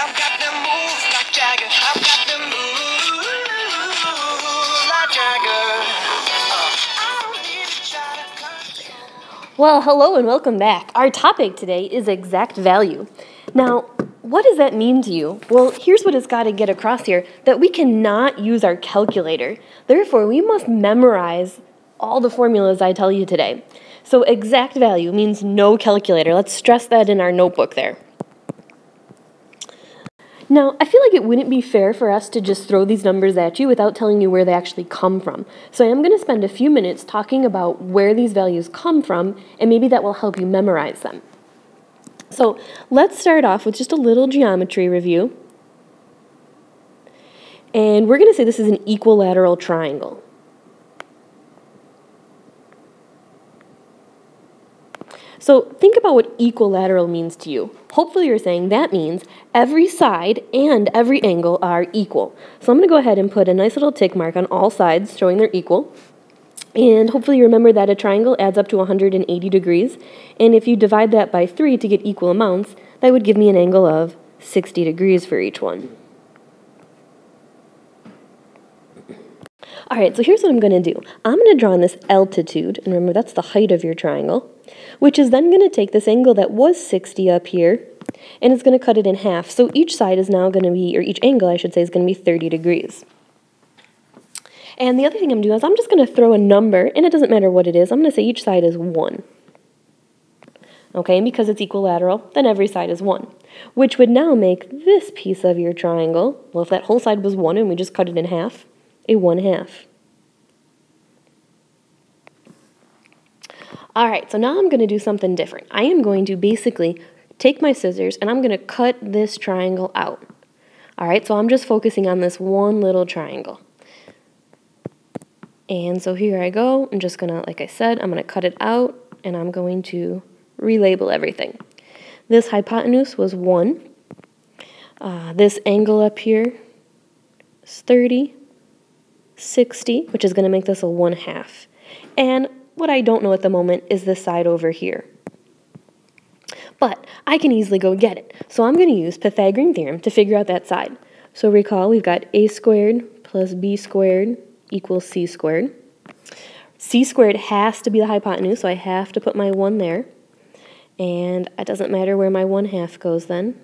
I've got them moves like Jagger. I've got them moves like Jagger. I don't need to try to control. Well, hello and welcome back. Our topic today is exact value. Now, what does that mean to you? Well, here's what it's got to get across here, that we cannot use our calculator. Therefore, we must memorize all the formulas I tell you today. So exact value means no calculator. Let's stress that in our notebook there. Now, I feel like it wouldn't be fair for us to just throw these numbers at you without telling you where they actually come from. So I am going to spend a few minutes talking about where these values come from, and maybe that will help you memorize them. So let's start off with just a little geometry review. And we're going to say this is an equilateral triangle. So think about what equilateral means to you. Hopefully you're saying that means every side and every angle are equal. So I'm going to go ahead and put a nice little tick mark on all sides showing they're equal. And hopefully you remember that a triangle adds up to 180 degrees. And if you divide that by 3 to get equal amounts, that would give me an angle of 60 degrees for each one. Alright, so here's what I'm going to do. I'm going to draw on this altitude, and remember that's the height of your triangle, which is then going to take this angle that was 60 up here, and it's going to cut it in half. So each side is now going to be, or each angle I should say, is going to be 30 degrees. And the other thing I'm doing is I'm just going to throw a number, and it doesn't matter what it is. I'm going to say each side is 1. Okay, and because it's equilateral, then every side is 1, which would now make this piece of your triangle, well, if that whole side was 1 and we just cut it in half, a 1/2. All right, so now I'm going to do something different. I am going to basically take my scissors and I'm going to cut this triangle out. All right, so I'm just focusing on this one little triangle. And so here I go. I'm just going to, like I said, I'm going to cut it out and I'm going to relabel everything. This hypotenuse was 1. This angle up here is 30. 60, which is going to make this a 1/2. And what I don't know at the moment is this side over here. But I can easily go get it. So I'm going to use Pythagorean theorem to figure out that side. So recall we've got a squared plus b squared equals c squared. C squared has to be the hypotenuse, so I have to put my 1 there. And it doesn't matter where my 1/2 goes then.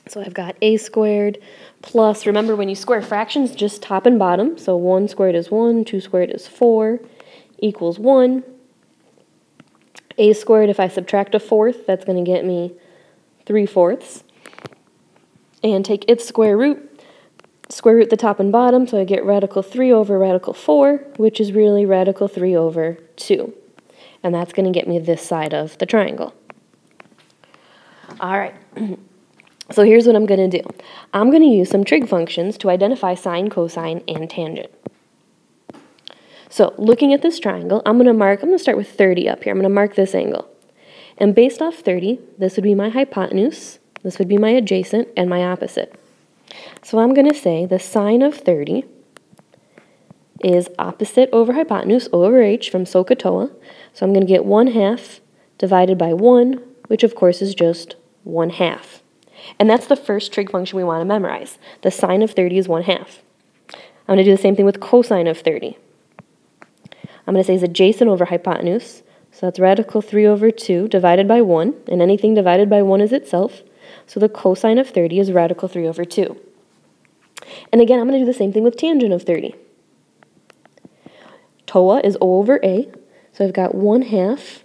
So I've got a squared plus, remember when you square fractions, just top and bottom. So 1 squared is 1, 2 squared is 4, equals 1. A squared, if I subtract a 4th, that's going to get me 3/4. And take its square root the top and bottom, so I get radical 3 over radical 4, which is really radical 3 over 2. And that's going to get me this side of the triangle. All right. So here's what I'm going to do. I'm going to use some trig functions to identify sine, cosine, and tangent. So looking at this triangle, I'm going to start with 30 up here. I'm going to mark this angle. And based off 30, this would be my hypotenuse, this would be my adjacent, and my opposite. So I'm going to say the sine of 30 is opposite over hypotenuse over h from SOHCAHTOA. So I'm going to get 1/2 divided by 1, which of course is just 1/2. And that's the first trig function we want to memorize. The sine of 30 is 1/2. I'm going to do the same thing with cosine of 30. I'm going to say is adjacent over hypotenuse. So that's radical 3 over 2 divided by 1. And anything divided by 1 is itself. So the cosine of 30 is radical 3 over 2. And again, I'm going to do the same thing with tangent of 30. TOA is O over A. So I've got 1/2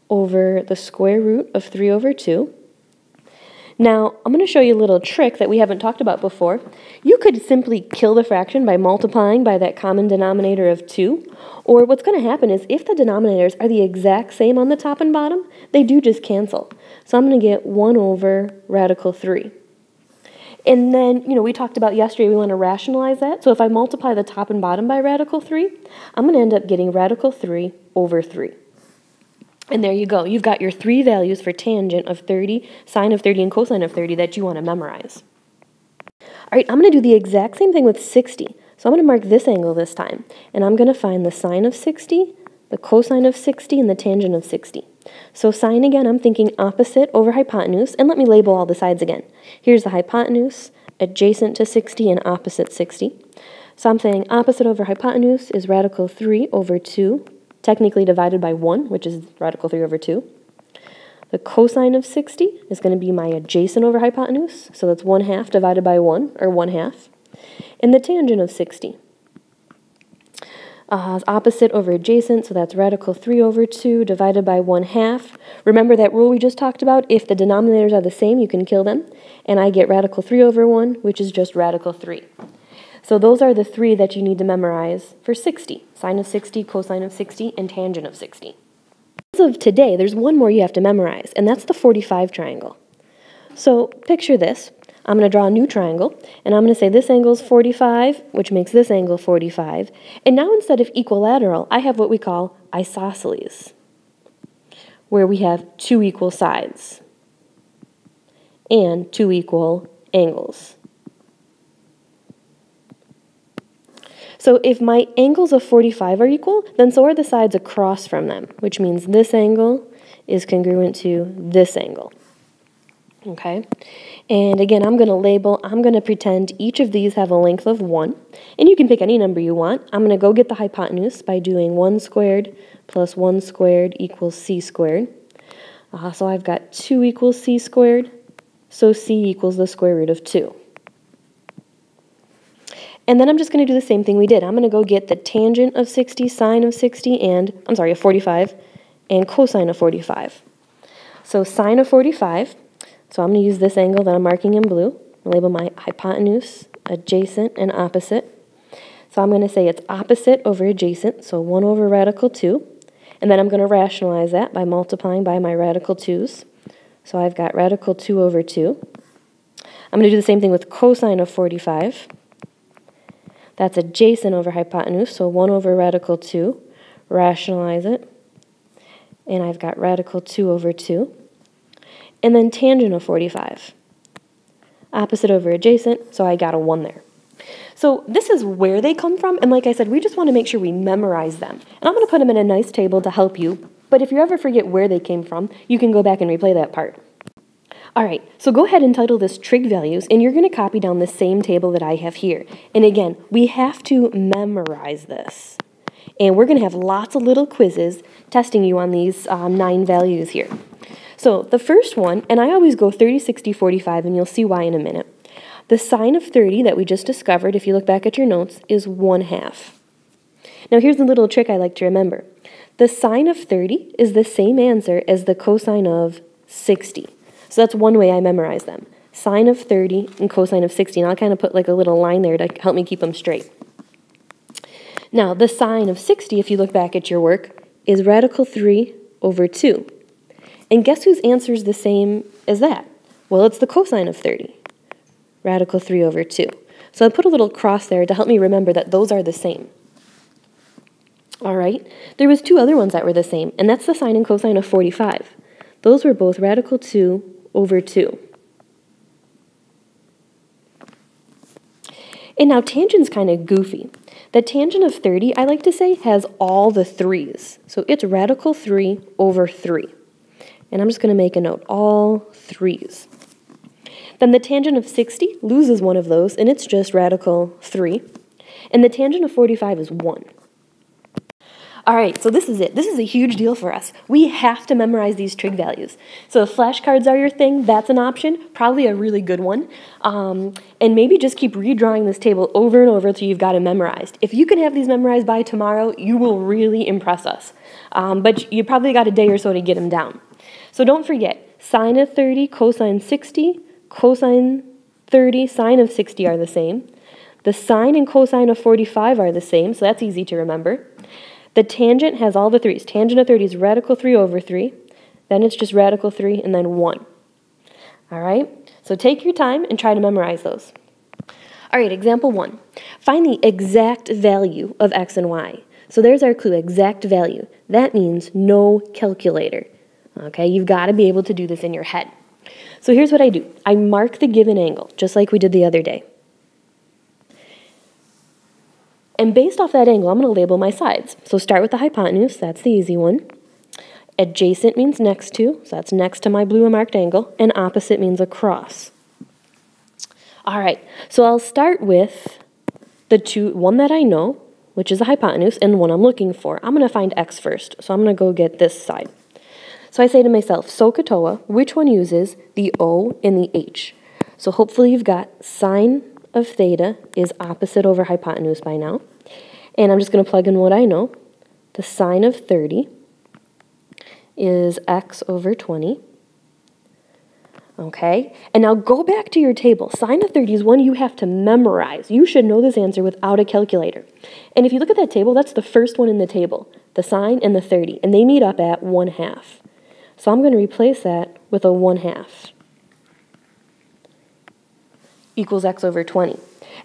over the square root of 3 over 2. Now, I'm going to show you a little trick that we haven't talked about before. You could simply kill the fraction by multiplying by that common denominator of 2. Or what's going to happen is if the denominators are the exact same on the top and bottom, they do just cancel. So I'm going to get 1 over radical 3. And then, we talked about yesterday we want to rationalize that. So if I multiply the top and bottom by radical 3, I'm going to end up getting radical 3 over 3. And there you go. You've got your 3 values for tangent of 30, sine of 30, and cosine of 30 that you want to memorize. All right, I'm going to do the exact same thing with 60. So I'm going to mark this angle this time. And I'm going to find the sine of 60, the cosine of 60, and the tangent of 60. So sine again, I'm thinking opposite over hypotenuse, and let me label all the sides again. Here's the hypotenuse, adjacent to 60 and opposite 60. So I'm saying opposite over hypotenuse is radical 3 over 2, technically divided by 1, which is radical 3 over 2. The cosine of 60 is going to be my adjacent over hypotenuse, so that's 1/2 divided by 1, or 1/2. And the tangent of 60 is opposite over adjacent, so that's radical 3 over 2 divided by 1/2. Remember that rule we just talked about? If the denominators are the same, you can kill them. And I get radical 3 over 1, which is just radical 3. So those are the three that you need to memorize for 60. Sine of 60, cosine of 60, and tangent of 60. As of today, there's one more you have to memorize, and that's the 45 triangle. So picture this. I'm going to draw a new triangle, and I'm going to say this angle is 45, which makes this angle 45. And now instead of equilateral, I have what we call isosceles, where we have two equal sides and two equal angles. So if my angles of 45 are equal, then so are the sides across from them, which means this angle is congruent to this angle. Okay? And again, I'm going to pretend each of these have a length of 1. And you can pick any number you want. I'm going to go get the hypotenuse by doing 1 squared plus 1 squared equals c squared. So I've got 2 equals c squared, so c equals the square root of 2. And then I'm just going to do the same thing we did. I'm going to go get the tangent of 60, sine of 60, of 45, and cosine of 45. So sine of 45, so I'm going to use this angle that I'm marking in blue, label my hypotenuse, adjacent, and opposite. So I'm going to say it's opposite over adjacent, so 1 over radical 2. And then I'm going to rationalize that by multiplying by my radical 2's. So I've got radical 2 over 2. I'm going to do the same thing with cosine of 45. That's adjacent over hypotenuse, so 1 over radical 2. Rationalize it. And I've got radical 2 over 2. And then tangent of 45. Opposite over adjacent, so I got a 1 there. So this is where they come from, and like I said, we just want to make sure we memorize them. And I'm going to put them in a nice table to help you, but if you ever forget where they came from, you can go back and replay that part. All right, so go ahead and title this trig values, and you're going to copy down the same table that I have here. And again, we have to memorize this. And we're going to have lots of little quizzes testing you on these 9 values here. So the first one, and I always go 30, 60, 45, and you'll see why in a minute. The sine of 30 that we just discovered, if you look back at your notes, is 1/2. Now here's a little trick I like to remember. The sine of 30 is the same answer as the cosine of 60. So that's one way I memorize them. Sine of 30 and cosine of 60. And I'll kind of put like a little line there to help me keep them straight. Now, the sine of 60, if you look back at your work, is radical 3 over 2. And guess whose answer is the same as that? Well, it's the cosine of 30. Radical 3 over 2. So I put a little cross there to help me remember that those are the same. All right, there was 2 other ones that were the same, and that's the sine and cosine of 45. Those were both radical 2 over 2. And now tangent's kind of goofy. The tangent of 30, I like to say, has all the 3's. So it's radical 3 over 3. And I'm just going to make a note, all 3's. Then the tangent of 60 loses one of those, and it's just radical 3. And the tangent of 45 is 1. All right, so this is it. This is a huge deal for us. We have to memorize these trig values. So if flashcards are your thing, that's an option, probably a really good one. And maybe just keep redrawing this table over and over until you've got it memorized. If you can have these memorized by tomorrow, you will really impress us. But you probably got a day or so to get them down. So don't forget, sine of 30, cosine 60, cosine 30, sine of 60 are the same. The sine and cosine of 45 are the same, so that's easy to remember. The tangent has all the 3's. Tangent of 30 is radical 3 over 3. Then it's just radical 3 and then 1. All right? So take your time and try to memorize those. All right, example 1. Find the exact value of x and y. So there's our clue, exact value. That means no calculator. Okay, you've got to be able to do this in your head. So here's what I do. I mark the given angle, just like we did the other day. And based off that angle, I'm going to label my sides. So start with the hypotenuse, that's the easy one. Adjacent means next to, so that's next to my blue marked angle, and opposite means across. All right, so I'll start with one that I know, which is the hypotenuse, and one I'm looking for. I'm going to find x first, so I'm going to go get this side. So I say to myself, SOHCAHTOA, which one uses the O and the H? So hopefully you've got sine of theta is opposite over hypotenuse by now. And I'm just going to plug in what I know. The sine of 30 is x over 20. Okay, and now go back to your table. Sine of 30 is one you have to memorize. You should know this answer without a calculator. And if you look at that table, that's the first one in the table, the sine and the 30, and they meet up at 1/2. So I'm going to replace that with a 1/2 equals x over 20.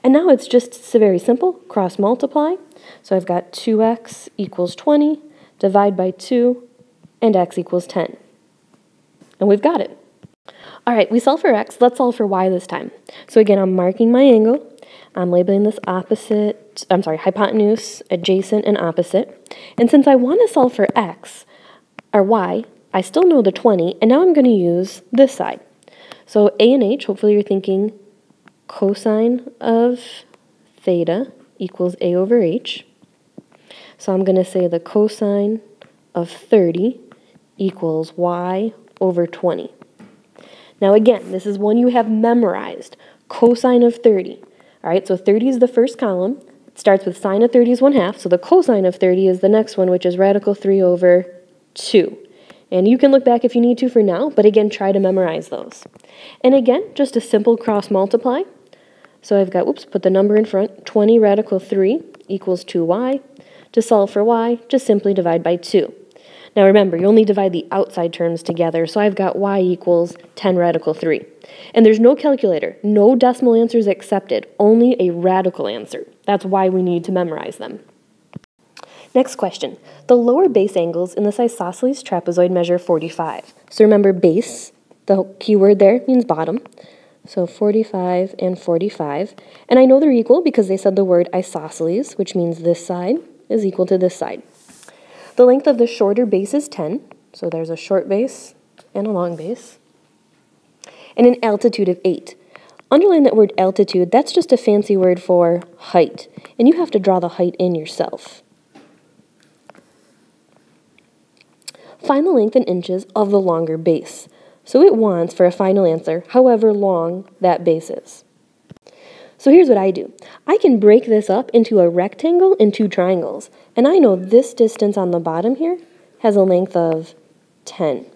And now it's just very simple, cross multiply. So I've got 2x equals 20, divide by 2, and x equals 10. And we've got it. All right, we solve for x, let's solve for y this time. So again, I'm marking my angle. I'm labeling this hypotenuse, adjacent, and opposite. And since I want to solve for x, or y, I still know the 20, and now I'm going to use this side. So a and h, hopefully you're thinking cosine of theta equals a over h. So I'm going to say the cosine of 30 equals y over 20. Now again, this is one you have memorized, cosine of 30. All right, so 30 is the first column. It starts with sine of 30 is 1/2, so the cosine of 30 is the next one, which is radical 3 over 2. And you can look back if you need to for now, but again, try to memorize those. And again, just a simple cross multiply. So I've got, put the number in front, 20 radical 3 equals 2y. To solve for y, just simply divide by 2. Now remember, you only divide the outside terms together, so I've got y equals 10 radical 3. And there's no calculator, no decimal answers accepted, only a radical answer. That's why we need to memorize them. Next question. The lower base angles in this isosceles trapezoid measure 45. So remember base, the key word there means bottom. So 45 and 45. And I know they're equal because they said the word isosceles, which means this side is equal to this side. The length of the shorter base is 10. So there's a short base and a long base. And an altitude of 8. Underline that word altitude. That's just a fancy word for height. And you have to draw the height in yourself. Find the length in inches of the longer base. So it wants, for a final answer, however long that base is. So here's what I do. I can break this up into a rectangle and two triangles. And I know this distance on the bottom here has a length of 10.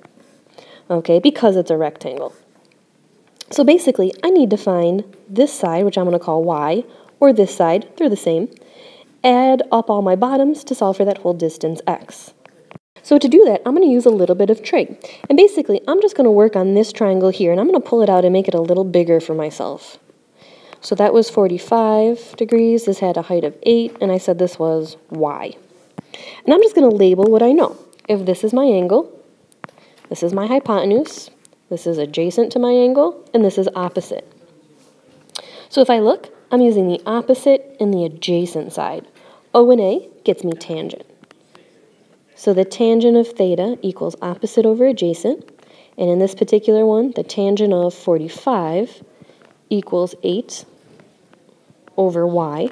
Okay, because it's a rectangle. So basically, I need to find this side, which I'm going to call y, or this side, they're the same, add up all my bottoms to solve for that whole distance x. So to do that, I'm going to use a little bit of trig. And basically, I'm just going to work on this triangle here, and I'm going to pull it out and make it a little bigger for myself. So that was 45 degrees, this had a height of 8, and I said this was y. And I'm just going to label what I know. If this is my angle, this is my hypotenuse, this is adjacent to my angle, and this is opposite. So if I look, I'm using the opposite and the adjacent side. O and A gets me tangent. So the tangent of theta equals opposite over adjacent. And in this particular one, the tangent of 45 equals 8 over y.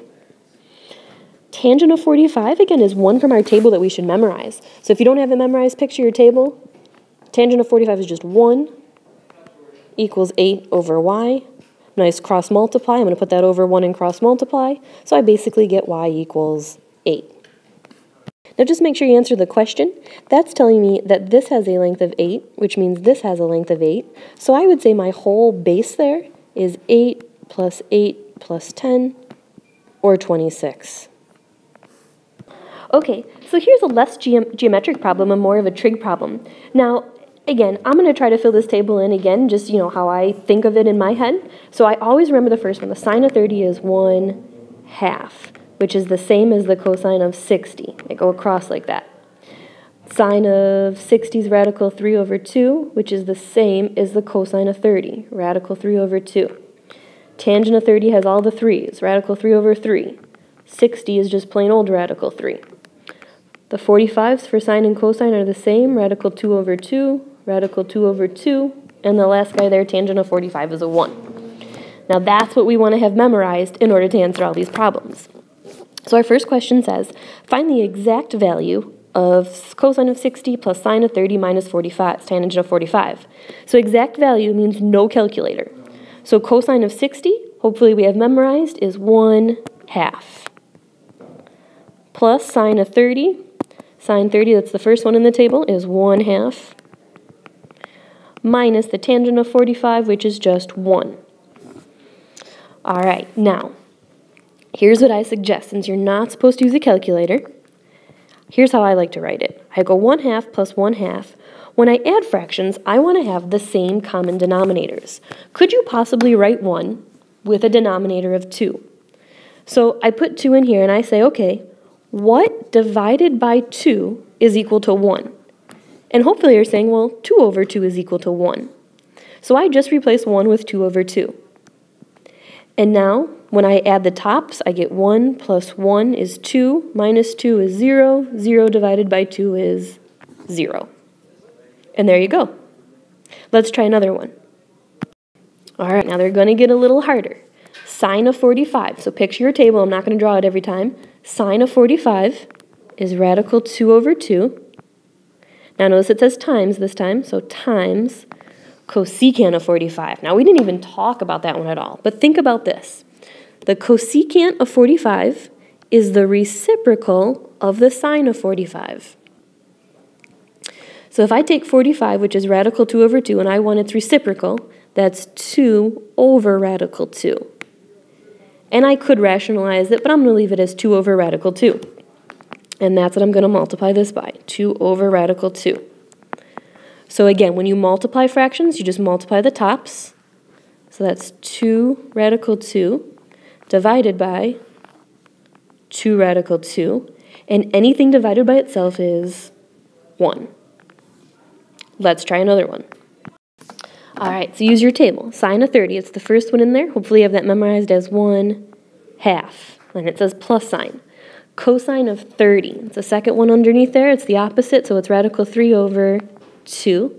Tangent of 45, again, is one from our table that we should memorize. So if you don't have it memorized, picture your table. Tangent of 45 is just 1 equals 8 over y. Nice cross multiply. I'm going to put that over 1 and cross multiply. So I basically get y equals 8. Now just make sure you answer the question. That's telling me that this has a length of 8, which means this has a length of 8. So I would say my whole base there is 8 plus 8 plus 10, or 26. Okay, so here's a less geometric problem and more of a trig problem. Now, again, I'm going to try to fill this table in again, just how I think of it in my head. So I always remember the first one. The sine of 30 is 1/2, which is the same as the cosine of 60. They go across like that. Sine of 60 is radical 3 over 2, which is the same as the cosine of 30, radical 3 over 2. Tangent of 30 has all the 3's, radical 3 over 3. 60 is just plain old radical 3. The 45s for sine and cosine are the same, radical 2 over 2, radical 2 over 2, and the last guy there, tangent of 45, is a 1. Now that's what we want to have memorized in order to answer all these problems. So our first question says, find the exact value of cosine of 60 plus sine of 30 minus 45, tangent of 45. So exact value means no calculator. So cosine of 60, hopefully we have memorized, is 1/2. Plus sine of 30, sine 30, that's the first one in the table, is 1/2. Minus the tangent of 45, which is just 1. All right, now, here's what I suggest. Since you're not supposed to use a calculator, here's how I like to write it. I go 1/2 plus 1/2. When I add fractions, I want to have the same common denominators. Could you possibly write 1 with a denominator of 2? So I put 2 in here and I say, okay, what divided by 2 is equal to 1? And hopefully you're saying, well, 2 over 2 is equal to 1. So I just replace 1 with 2 over 2. And now, when I add the tops, I get 1 plus 1 is 2, minus 2 is 0, 0 divided by 2 is 0. And there you go. Let's try another one. All right, now they're going to get a little harder. Sine of 45. So picture your table. I'm not going to draw it every time. Sine of 45 is radical 2 over 2. Now notice it says times this time, so times cosecant of 45. Now we didn't even talk about that one at all, but think about this. The cosecant of 45 is the reciprocal of the sine of 45. So if I take 45, which is radical 2 over 2, and I want its reciprocal, that's 2 over radical 2. And I could rationalize it, but I'm going to leave it as 2 over radical 2. And that's what I'm going to multiply this by, 2 over radical 2. So again, when you multiply fractions, you just multiply the tops. So that's 2 radical 2 divided by 2 radical 2. And anything divided by itself is 1. Let's try another one. All right, so use your table. Sine of 30, it's the first one in there. Hopefully you have that memorized as 1/2. And it says plus sign. Cosine of 30, it's the second one underneath there. It's the opposite, so it's radical 3 over 2.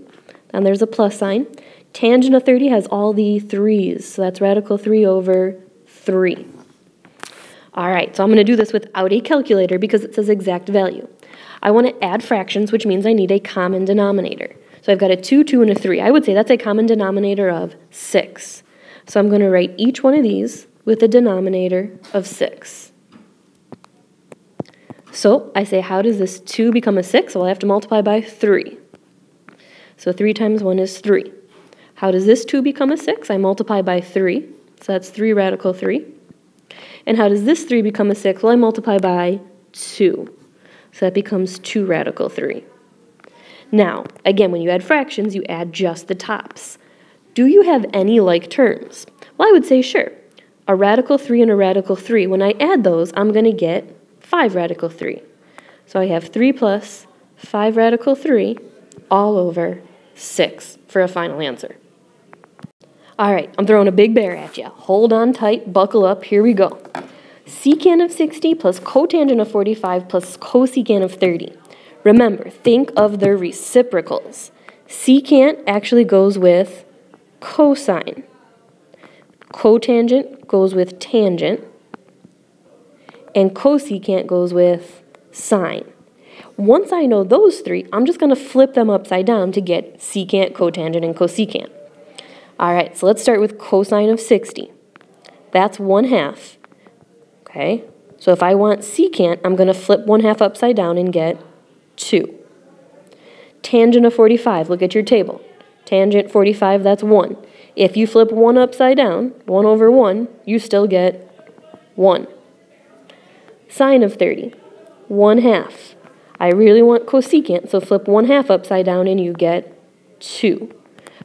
And there's a plus sign. Tangent of 30 has all the 3's, so that's radical 3 over 3. All right, so I'm going to do this without a calculator because it says exact value. I want to add fractions, which means I need a common denominator. So I've got a 2, 2, and a 3. I would say that's a common denominator of 6. So I'm going to write each one of these with a denominator of 6. So I say, how does this 2 become a 6? Well, I have to multiply by 3. So 3 times 1 is 3. How does this 2 become a 6? I multiply by 3. So that's 3 radical 3. And how does this 3 become a 6? Well, I multiply by 2. So that becomes 2 radical 3. Now, again, when you add fractions, you add just the tops. Do you have any like terms? Well, I would say sure. A radical 3 and a radical 3. When I add those, I'm going to get 5 radical 3. So I have 3 plus 5 radical 3 all over 6 for a final answer. All right, I'm throwing a big bear at you. Hold on tight, buckle up, here we go. Secant of 60 plus cotangent of 45 plus cosecant of 30. Remember, think of their reciprocals. Secant actually goes with cosine. Cotangent goes with tangent. And cosecant goes with sine. Once I know those three, I'm just going to flip them upside down to get secant, cotangent, and cosecant. All right, so let's start with cosine of 60. That's 1/2. Okay, so if I want secant, I'm going to flip 1/2 upside down and get 2. Tangent of 45, look at your table. Tangent 45, that's 1. If you flip 1 upside down, 1 over 1, you still get 1. Sine of 30, 1/2. I really want cosecant, so flip 1/2 upside down and you get 2.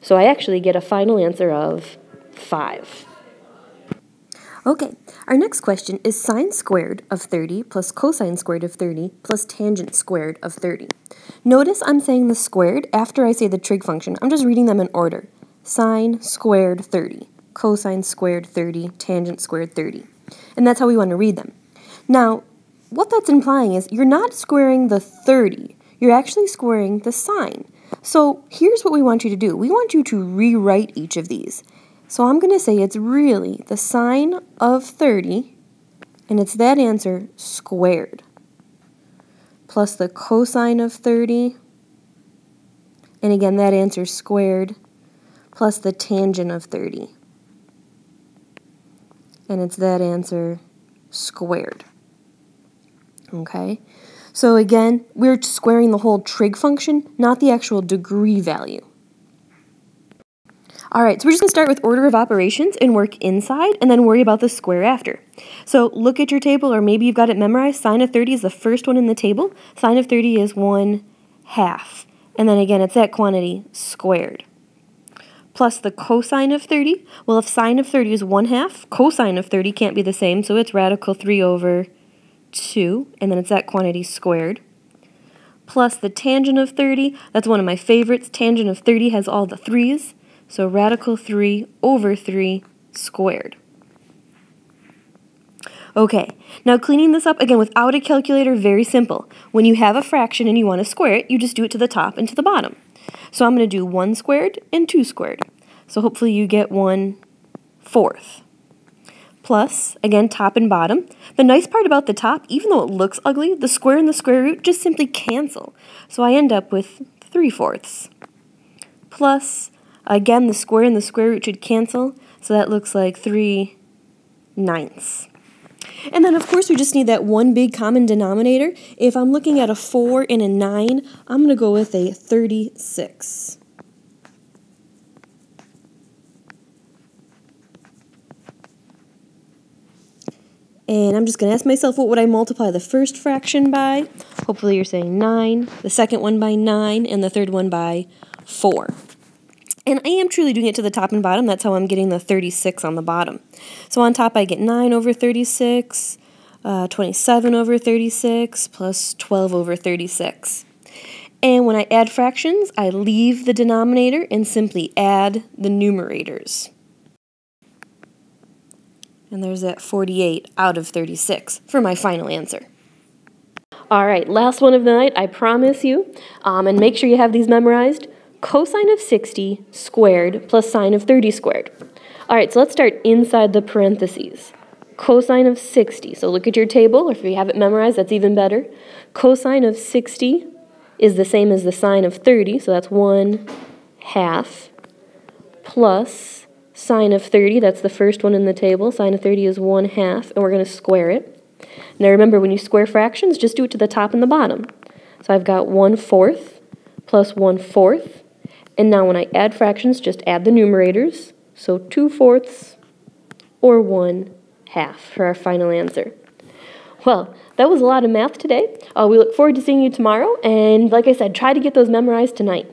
So I actually get a final answer of 5. Okay, our next question is sine squared of 30 plus cosine squared of 30 plus tangent squared of 30. Notice I'm saying the squared after I say the trig function. I'm just reading them in order. Sine squared 30, cosine squared 30, tangent squared 30. And that's how we want to read them. Now, what that's implying is you're not squaring the 30. You're actually squaring the sign. So here's what we want you to do. We want you to rewrite each of these. So I'm going to say it's really the sine of 30, and it's that answer squared, plus the cosine of 30, and again that answer squared, plus the tangent of 30. And it's that answer squared. Okay? So again, we're squaring the whole trig function, not the actual degree value. Alright, so we're just going to start with order of operations and work inside and then worry about the square after. So look at your table, or maybe you've got it memorized. Sine of 30 is the first one in the table. Sine of 30 is 1/2. And then again, it's that quantity squared. Plus the cosine of 30. Well, if sine of 30 is 1/2, cosine of 30 can't be the same, so it's radical 3/2, and then it's that quantity squared. Plus the tangent of 30, that's one of my favorites. Tangent of 30 has all the 3's, so radical 3/3 squared. Okay, now cleaning this up again without a calculator, very simple. When you have a fraction and you want to square it, you just do it to the top and to the bottom. So I'm going to do 1 squared and 2 squared. So hopefully you get 1/4. Plus, again, top and bottom. The nice part about the top, even though it looks ugly, the square and the square root just simply cancel. So I end up with 3/4. Plus, again, the square and the square root should cancel, so that looks like 3/9. And then, of course, we just need that one big common denominator. If I'm looking at a 4 and a 9, I'm going to go with a 36. And I'm just going to ask myself, what would I multiply the first fraction by? Hopefully you're saying 9, the second one by 9, and the third one by 4. And I am truly doing it to the top and bottom. That's how I'm getting the 36 on the bottom. So on top I get 9/36, 27/36, plus 12/36. And when I add fractions, I leave the denominator and simply add the numerators. And there's that 48/36 for my final answer. All right, last one of the night, I promise you. And make sure you have these memorized. Cosine of 60 squared plus sine of 30 squared. All right, so let's start inside the parentheses. Cosine of 60, so look at your table, or if you have it memorized, that's even better. Cosine of 60 is the same as the sine of 30, so that's 1/2, plus sine of 30, that's the first one in the table. Sine of 30 is 1/2, and we're going to square it. Now remember, when you square fractions, just do it to the top and the bottom. So I've got 1/4 plus 1/4, and now when I add fractions, just add the numerators. So 2/4 or 1/2 for our final answer. Well, that was a lot of math today. We look forward to seeing you tomorrow, and like I said, try to get those memorized tonight.